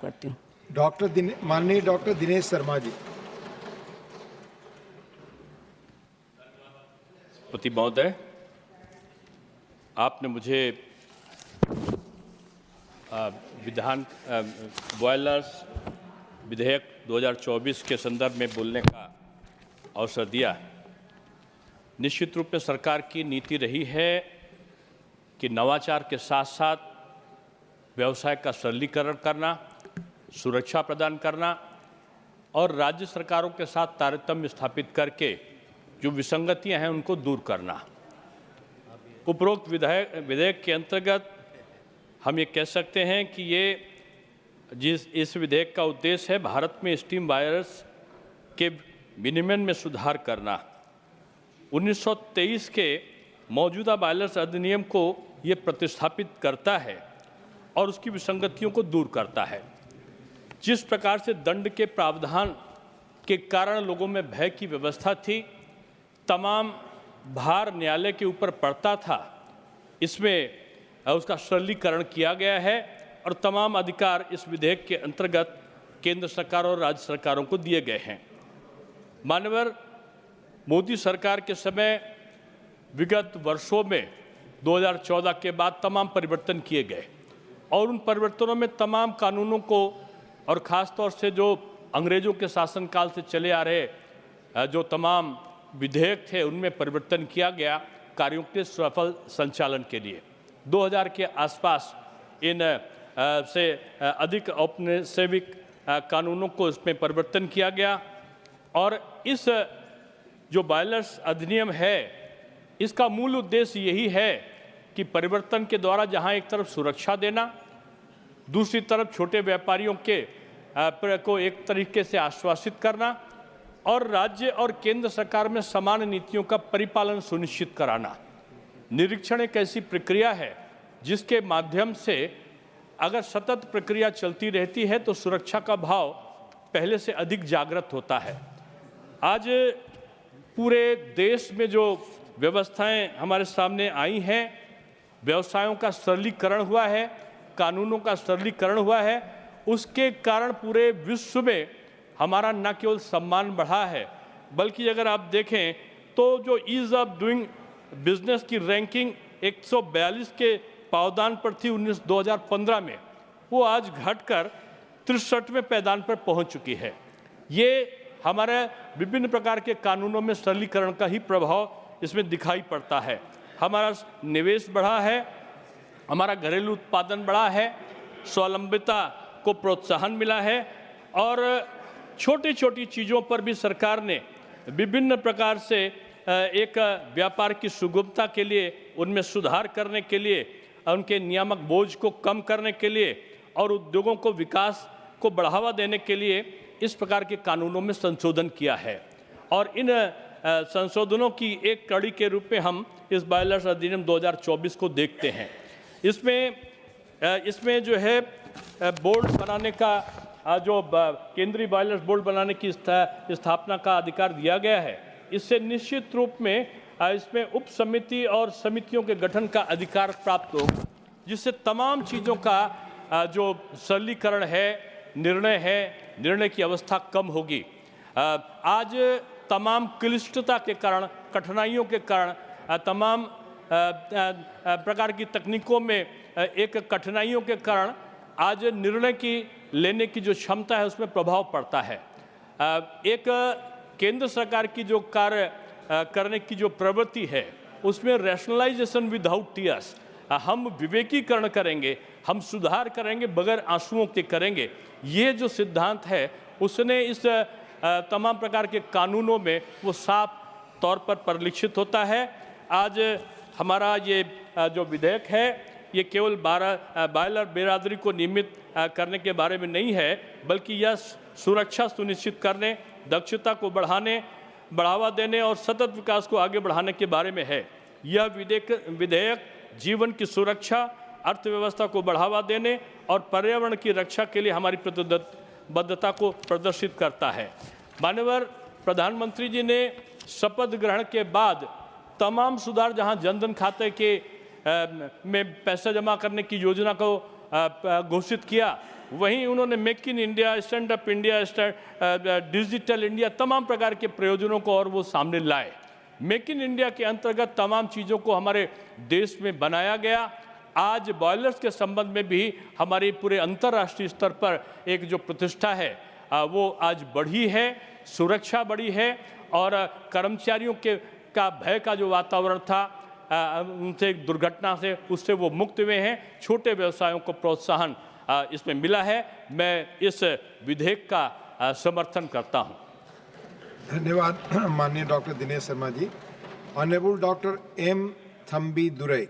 करती हूँ। माननीय डॉक्टर दिनेश शर्मा जी। पति महोदय, आपने मुझे बॉयलर्स विधेयक 2024 के संदर्भ में बोलने का अवसर दिया। निश्चित रूप में सरकार की नीति रही है कि नवाचार के साथ साथ व्यवसाय का सरलीकरण करना, सुरक्षा प्रदान करना और राज्य सरकारों के साथ तारतम्य स्थापित करके जो विसंगतियां हैं उनको दूर करना। उपरोक्त विधेयक के अंतर्गत हम ये कह सकते हैं कि इस विधेयक का उद्देश्य है भारत में स्टीम बायलर्स के विनियमन में सुधार करना। 1923 के मौजूदा बायलर्स अधिनियम को ये प्रतिस्थापित करता है और उसकी विसंगतियों को दूर करता है। जिस प्रकार से दंड के प्रावधान के कारण लोगों में भय की व्यवस्था थी, तमाम भार न्यायालय के ऊपर पड़ता था, इसमें उसका सरलीकरण किया गया है और तमाम अधिकार इस विधेयक के अंतर्गत केंद्र सरकार और राज्य सरकारों को दिए गए हैं। माननीय मोदी सरकार के समय विगत वर्षों में 2014 के बाद तमाम परिवर्तन किए गए और उन परिवर्तनों में तमाम कानूनों को और ख़ास तौर से जो अंग्रेज़ों के शासनकाल से चले आ रहे जो तमाम विधेयक थे उनमें परिवर्तन किया गया कार्यों के सफल संचालन के लिए। 2000 के आसपास इन से अधिक औपनिवेशिक कानूनों को इसमें परिवर्तन किया गया और इस जो बायलर्स अधिनियम है इसका मूल उद्देश्य यही है कि परिवर्तन के द्वारा जहां एक तरफ सुरक्षा देना, दूसरी तरफ छोटे व्यापारियों के को एक तरीके से आश्वासित करना और राज्य और केंद्र सरकार में समान नीतियों का परिपालन सुनिश्चित कराना। निरीक्षण एक ऐसी प्रक्रिया है जिसके माध्यम से अगर सतत प्रक्रिया चलती रहती है तो सुरक्षा का भाव पहले से अधिक जागृत होता है। आज पूरे देश में जो व्यवस्थाएं हमारे सामने आई हैं, व्यवसायों का सरलीकरण हुआ है, कानूनों का सरलीकरण हुआ है, उसके कारण पूरे विश्व में हमारा न केवल सम्मान बढ़ा है बल्कि अगर आप देखें तो जो ईज़ ऑफ डूइंग बिजनेस की रैंकिंग 142 के पावदान पर थी 2015 में, वो आज घटकर 63वें पायदान पर पहुंच चुकी है। ये हमारे विभिन्न प्रकार के कानूनों में सरलीकरण का ही प्रभाव इसमें दिखाई पड़ता है। हमारा निवेश बढ़ा है, हमारा घरेलू उत्पादन बढ़ा है, स्वावलंबिता को प्रोत्साहन मिला है और छोटी छोटी चीज़ों पर भी सरकार ने विभिन्न प्रकार से एक व्यापार की सुगमता के लिए, उनमें सुधार करने के लिए, उनके नियामक बोझ को कम करने के लिए और उद्योगों को विकास को बढ़ावा देने के लिए इस प्रकार के कानूनों में संशोधन किया है। और इन संशोधनों की एक कड़ी के रूप में हम इस बायलर्स अधिनियम 2024 को देखते हैं। इसमें जो है बोर्ड बनाने का जो केंद्रीय बायलर्स बोर्ड बनाने की स्थापना का अधिकार दिया गया है, इससे निश्चित रूप में इसमें उप समिति और समितियों के गठन का अधिकार प्राप्त होगा, जिससे तमाम चीज़ों का जो सरलीकरण है, निर्णय की अवस्था कम होगी। आज तमाम क्लिष्टता के कारण, कठिनाइयों के कारण, तमाम प्रकार की तकनीकों में एक कठिनाइयों के कारण आज निर्णय की लेने की जो क्षमता है उसमें प्रभाव पड़ता है। एक केंद्र सरकार की जो कार्य करने की जो प्रवृत्ति है उसमें रैशनलाइजेशन विदाउट टीयर्स, हम विवेकीकरण करेंगे, हम सुधार करेंगे बगैर आंसुओं के करेंगे, ये जो सिद्धांत है उसने इस तमाम प्रकार के कानूनों में वो साफ तौर पर परिलक्षित होता है। आज हमारा ये जो विधेयक है ये केवल बायलर बिरादरी को नियमित करने के बारे में नहीं है, बल्कि यह सुरक्षा सुनिश्चित करने, दक्षता को बढ़ावा देने और सतत विकास को आगे बढ़ाने के बारे में है। यह विधेयक जीवन की सुरक्षा, अर्थव्यवस्था को बढ़ावा देने और पर्यावरण की रक्षा के लिए हमारी प्रतिबद्धता को प्रदर्शित करता है। माननीय प्रधानमंत्री जी ने शपथ ग्रहण के बाद तमाम सुधार, जहां जनधन खाते के में पैसा जमा करने की योजना को घोषित किया, वहीं उन्होंने make in India, stand up India, digital India, तमाम प्रकार के प्रयोजनों को और वो सामने लाए। मेक इन इंडिया के अंतर्गत तमाम चीज़ों को हमारे देश में बनाया गया। आज बॉयलर्स के संबंध में भी हमारी पूरे अंतर्राष्ट्रीय स्तर पर एक जो प्रतिष्ठा है वो आज बढ़ी है, सुरक्षा बढ़ी है और कर्मचारियों का भय का जो वातावरण था उनसे दुर्घटना से उससे वो मुक्त हुए हैं। छोटे व्यवसायों को प्रोत्साहन इसमें मिला है। मैं इस विधेयक का समर्थन करता हूं। धन्यवाद माननीय doctor Dinesh Sharma ji. Honourable doctor M Thambi Durai.